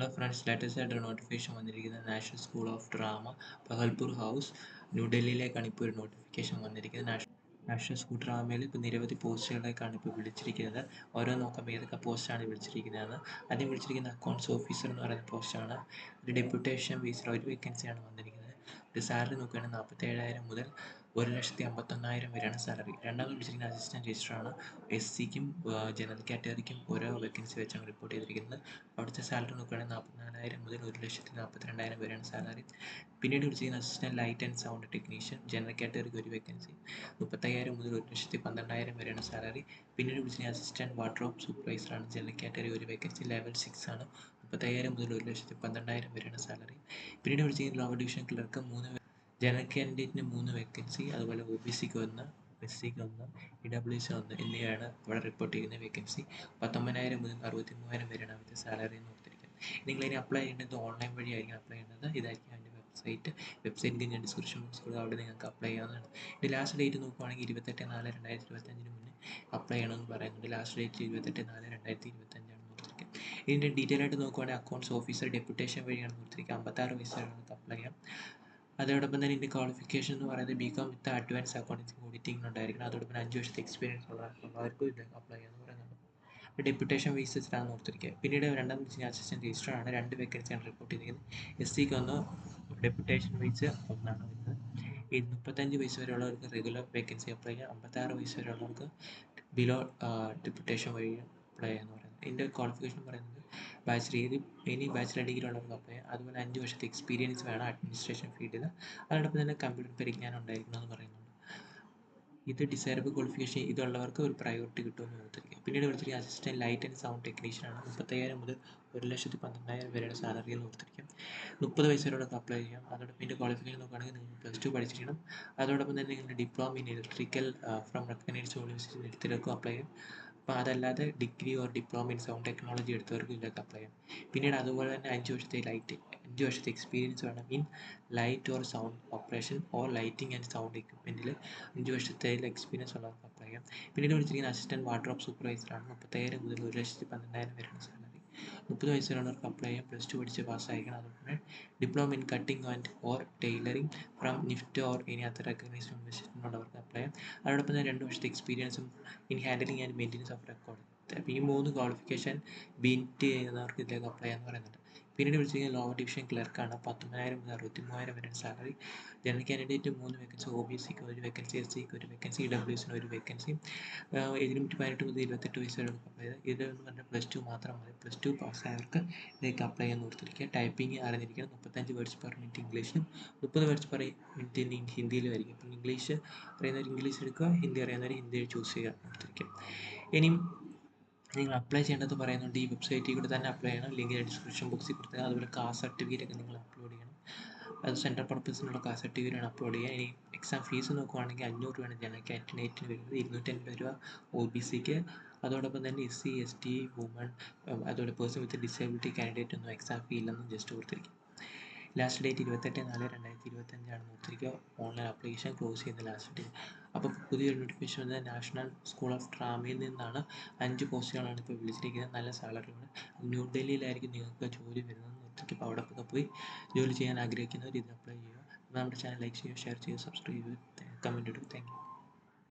Hello friends, latest ആയിട്ട് ഒരു notification വന്നിരിക്കുന്നത് national school of drama Bahawalpur house ന്യൂഡൽഹിയിലേക്കാണ് ഇപ്പോൾ ഒരു നോട്ടിഫിക്കേഷൻ വന്നിരിക്കുന്നത്. നാഷണൽ സ്കൂൾ ഡ്രാമയിൽ ഇപ്പോൾ നിരവധി പോസ്റ്റുകളിലേക്കാണ് ഇപ്പോൾ വിളിച്ചിരിക്കുന്നത്. ഓരോ നോക്കാം ഏതൊക്കെ പോസ്റ്റാണ് വിളിച്ചിരിക്കുന്നതെന്ന്. ആദ്യം വിളിച്ചിരിക്കുന്ന അക്കൗണ്ട്സ് ഓഫീസർ എന്ന് പറയുന്ന പോസ്റ്റാണ്. ഒരു ഡെപ്യൂട്ടേഷൻ ബേസിൽ ഒരു വേക്കൻസിയാണ് വന്നിരിക്കുന്നത്. ഒരു സാലറി നോക്കുകയാണെങ്കിൽ 47,000 മുതൽ 1,51,000 വരെയാണ് സാലറി. രണ്ടാമത് വിളിച്ചിരിക്കുന്ന അസിസ്റ്റൻറ്റ് രജിസ്ട്രാറാണ്. SCക്കും ജനറൽ കാറ്റഗറിക്കും ഓരോ വേക്കൻസി വെച്ചാണ് റിപ്പോർട്ട് ചെയ്തിരിക്കുന്നത്. അവിടുത്തെ സാലറി നോക്കുകയാണെങ്കിൽ 44,000 മുതൽ 1,42,000 വരെയാണ് സാലറി. പിന്നീട് വിളിച്ചിരിക്കുന്ന assistant light and sound technician general കാറ്റഗറിക്ക് ഒരു വേക്കൻസി 35,000 മുതൽ 1,12,000 വരെയാണ് സാലറി. പിന്നീട് വിളിച്ചിരിക്കുന്ന അസിസ്റ്റൻറ്റ് വാർഡ്രോബ് സൂപ്പർവൈസറാണ് ജനറൽ കാറ്റഗറി ഒരു വേക്കൻസി ലെവൽ 6 ആണ്. 30,000 മുതൽ 1,12,000 വരെയാണ് സാലറി. പിന്നീട് വിളിച്ചിരിക്കുന്ന ലോവർ ഡിവിഷൻ ക്ലർക്ക് ജനറൽ കാൻഡിഡേറ്റിന് 3 വേക്കൻസി, അതുപോലെ OBCക്ക് 1, SCക്ക് 1, EWC 1 എന്നിവയാണ് ഇവിടെ റിപ്പോർട്ട് ചെയ്യുന്ന വേക്കൻസി. 19,000 മുതൽ 63,000 വരെയാണ് അവിടുത്തെ സാലറി എന്ന് ഓർത്തിരിക്കുക. നിങ്ങളിനി അപ്ലൈ ചെയ്യേണ്ടത് ഓൺലൈൻ വഴിയായിരിക്കും അപ്ലൈ ചെയ്യുന്നത്. ഇതായിരിക്കും അതിൻ്റെ വെബ്സൈറ്റ് ഞാൻ ഡിസ്ക്രിപ്ഷൻ ബോക്സ് കൊടുക്കുക, അവിടെ നിങ്ങൾക്ക് അപ്ലൈ ചെയ്യാവുന്നതാണ്. ഇതിൻ്റെ ലാസ്റ്റ് ഡേറ്റ് നോക്കുവാണെങ്കിൽ 28/4/2025 മുന്നേ അപ്ലൈ ചെയ്യണമെന്ന് പറയുന്നുണ്ട്. ലാസ്റ്റ് ഡേറ്റ് 28/4/2025 ഓർത്തിരിക്കുക. ഇതിൻ്റെ ഡീറ്റെയിൽ ആയിട്ട് നോക്കുവാണെങ്കിൽ അക്കൗണ്ട്സ് ഓഫീസർ ഡെപ്യൂട്ടേഷൻ വഴിയാണ് ഓർത്തിരിക്കുക. 56 വയസ്സുകാർക്ക് അപ്ലൈ ചെയ്യാം. അതോടൊപ്പം തന്നെ ഇതിൻ്റെ ക്വാളിഫിക്കേഷൻ എന്ന് പറയുന്നത് BCom വിത്ത് അഡ്വാൻസ് അക്കൗണ്ടിങ് ഓഡിറ്റിംഗ് ഉണ്ടായിരിക്കണം. അതോടൊപ്പം 5 വർഷത്തെ എക്സ്പീരിയൻസ് ഉള്ളവർക്കും ഇത് അപ്ലൈ ചെയ്യാമെന്ന് പറയുന്നുണ്ട്. ഡെപ്യൂട്ടേഷൻ ബേസിസിലാണ് ഓർത്തിരിക്കുക. പിന്നീട് രണ്ടാമത് വെച്ചാൽ അസിസ്റ്റൻറ്റ് രജിസ്ട്രാറാണ്. 2 വേക്കൻസിയാണ് റിപ്പോർട്ട് ചെയ്തിരിക്കുന്നത്. SCക്ക് 1, ഡെപ്യൂട്ടേഷൻ ബേസ് 1 വരുന്നത്. ഈ 35 വയസ്സ് വരെയുള്ളവർക്ക് റെഗുലർ വേക്കൻസി അപ്ലൈ ചെയ്യാം. 56 വയസ്സ് വരെയുള്ളവർക്ക് ബിലോ ഡെപ്യൂട്ടേഷൻ വഴി അപ്ലൈ ചെയ്യാമെന്ന് പറയുന്നത്. ഇതിൻ്റെ ക്വാളിഫിക്കേഷൻ പറയുന്നത് ബാച്ചിലർ ഡിഗ്രി ഉള്ളവർക്ക് അപ്ലൈ ചെയ്യാം. അതുപോലെ 5 വർഷത്തെ എക്സ്പീരിയൻസ് വേണം അഡ്മിനിസ്ട്രേഷൻ ഫീൽഡിൽ. അതോടൊപ്പം തന്നെ കമ്പ്യൂട്ടർ പരിജ്ഞാനം ഉണ്ടായിരിക്കണമെന്ന് പറയുന്നുണ്ട്. ഇത് ഡിസൈറബിൾ ക്വാളിഫിക്കേഷൻ ഇതുള്ളവർക്ക് ഒരു പ്രയോറിറ്റി കിട്ടുമെന്ന് ഓർത്തിരിക്കുക. പിന്നീട് വിളിച്ചിരിക്കുക അസിസ്റ്റൻറ്റ് ലൈറ്റ് ആൻഡ് സൗണ്ട് ടെക്നീഷ്യനാണ്. 35,000 മുതൽ 1,12,000 വരെയാണ് സാലറി എന്ന് ഓർത്തിരിക്കാം. 30 വയസ്സ് വരെയുള്ളവർക്ക് അപ്ലൈ ചെയ്യാം. അതോടൊപ്പം ഇതിൻ്റെ ക്വാളിഫിക്കേഷൻ നോക്കുകയാണെങ്കിൽ നിങ്ങൾ +2 പഠിച്ചിരിക്കണം. അതോടൊപ്പം തന്നെ നിങ്ങളുടെ diploma in electrical from recognised university എടുത്തവർക്കും അപ്ലൈ ചെയ്യാം. അപ്പോൾ അതല്ലാതെ degree or diploma in sound technology എടുത്തവർക്കും ഇതിലേക്ക് അപ്ലൈ ചെയ്യാം. പിന്നീട് അതുപോലെ തന്നെ 5 വർഷത്തെ എക്സ്പീരിയൻസ് വേണം in light or sound operation or lighting and sound എക്യുപ്മെൻറ്റിൽ 5 വർഷത്തെ എക്സ്പീരിയൻസ് ഉള്ളവർക്ക് അപ്ലൈ ചെയ്യാം. പിന്നീട് വിളിച്ചിരിക്കുന്ന അസിസ്റ്റൻറ്റ് വാർഡ്രോബ് സൂപ്പർവൈസറാണ്. 35,000 മുതൽ 1,12,000 വരെയാണ് സാലറി. 30 വയസ്സ് വരെയുള്ളവർക്ക് അപ്ലൈ ചെയ്യാം. +2 പഠിച്ച് പാസ്സായിരിക്കണം. അതുപോലെ diploma in cutting and or tailoring from NIFT or ഇനി അതർ റെക്കഗ്നൈസ്ഡ് യൂണിവേഴ്സിറ്റിയിലുള്ളവർക്ക് അപ്ലൈ ചെയ്യാം. അതോടൊപ്പം തന്നെ 2 വർഷത്തെ എക്സ്പീരിയൻസും in handling and maintenance of record. അപ്പോൾ ഈ 3 ക്വാളിഫിക്കേഷൻ ബീറ്റ് ചെയ്യുന്നവർക്ക് ഇതിലേക്ക് അപ്ലൈ ചെയ്യാമെന്ന് പറയുന്നുണ്ട്. പിന്നീട് വിളിച്ചിരിക്കുന്നത് ലോവർ ഡിവിഷൻ ക്ലർക്കാണ്. 19,000 മുതൽ 63,000 വരെയാണ് സാലറി. ജനറൽ കാൻഡിഡേറ്റ് 3 വേക്കൻസി, OBCക്ക് 1 വേക്കൻസി, SCക്ക് 1 വേക്കൻസി, EWCന് 1 വേക്കൻസി. ഏജ് ലിമിറ്റ് 18 മുതൽ 28 വയസ്സ് വരെ അപ്ലൈ ചെയ്ത് ഇതെന്ന് പറഞ്ഞാൽ +2 മാത്രം മതി. +2 പാസ്സായവർക്ക് ഇതിലേക്ക് അപ്ലൈ ചെയ്യാൻ ഓർത്തിരിക്കുക. ടൈപ്പിംഗ് അറിഞ്ഞിരിക്കണം. 35 വേർഡ്സ് പെർ മിനിറ്റ് ഇംഗ്ലീഷിലും 30 വേർഡ്സ് പെർ മിനിറ്റ് ഹിന്ദിയിലും ആയിരിക്കും. അപ്പം ഇംഗ്ലീഷ് അറിയുന്നവർ ഇംഗ്ലീഷ് എടുക്കുക, ഹിന്ദി അറിയുന്നവർ ഹിന്ദി ചൂസ് ചെയ്യുക ഓർത്തിരിക്കുക. ഇനിയും നിങ്ങൾ അപ്ലൈ ചെയ്യേണ്ടത് പറയുന്നുണ്ട്. ഈ വെബ്സൈറ്റിൽ കൂടെ തന്നെ അപ്ലൈ ചെയ്യണം. ലിങ്ക് ഡിസ്ക്രിപ്ഷൻ ബോക്സിൽ കൊടുത്തത്. അതുപോലെ കാസ്റ്റ് സർട്ടിഫിക്കറ്റ് ഒക്കെ നിങ്ങൾ അപ്ലോഡ് ചെയ്യണം. അത് സെൻട്രൽ പർപ്പസിനുള്ള കാസ്റ്റ് സർട്ടിഫിക്കറ്റാണ് അപ്ലോഡ് ചെയ്യുക. ഇനി എക്സാം ഫീസ് നോക്കുവാണെങ്കിൽ 500 രൂപയാണ് ജനറൽ കാൻഡിഡേറ്റിന് വരുന്നത്. 250 രൂപ OBCക്ക്. അതോടൊപ്പം തന്നെ SC ST വുമൺ അതുപോലെ പേഴ്സൺ വിത്ത് ഡിസേബിലിറ്റി കാൻഡിഡേറ്റ് ഒന്നും എക്സാം ഫീ ഇല്ലെന്നും ജസ്റ്റ് ഓർത്തിരിക്കും. ലാസ്റ്റ് ഡേറ്റ് 28/4/2025 ഓർത്തിരിക്കുക. ഓൺലൈൻ ആപ്ലിക്കേഷൻ ക്ലോസ് ചെയ്യുന്ന ലാസ്റ്റ് ഡേറ്റ്. അപ്പോൾ പുതിയൊരു നോട്ടിഫിക്കേഷൻ വന്നത് നാഷണൽ സ്കൂൾ ഓഫ് ഡ്രാമയിൽ നിന്നാണ്. 5 പോസ്റ്റുകളാണ് ഇപ്പോൾ വിളിച്ചിരിക്കുന്നത്. നല്ല സാലറിയാണ്. ന്യൂഡൽഹിയിലായിരിക്കും നിങ്ങൾക്ക് ജോലി വരുന്നതെന്ന് ഓർത്തിരിക്കുക. അപ്പോൾ അവിടെ പോയി ജോലി ചെയ്യാൻ ആഗ്രഹിക്കുന്നവർ ഇത് അപ്ലൈ ചെയ്യുക. നമ്മുടെ ചാനൽ ലൈക്ക് ചെയ്യുക, ഷെയർ ചെയ്യുക, സബ്സ്ക്രൈബ് ചെയ്യുക, കമൻറ്റ് ഇടുക. Thank you.